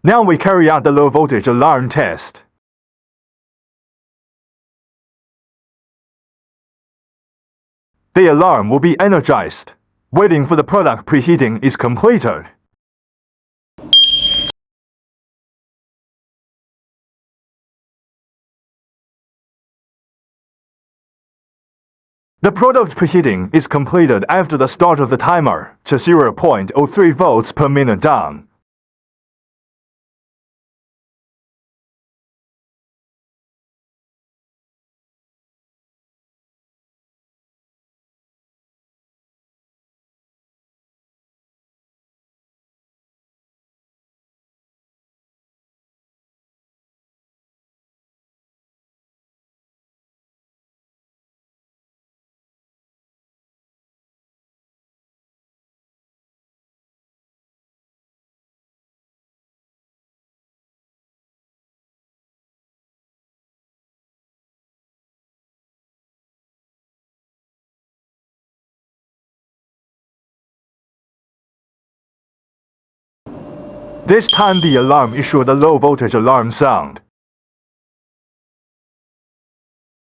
Now we carry out the low voltage alarm test. The alarm will be energized. Waiting for the product preheating is completed. The product preheating is completed after the start of the timer to 0.03 volts per minute down. This time the alarm issued a low voltage alarm sound.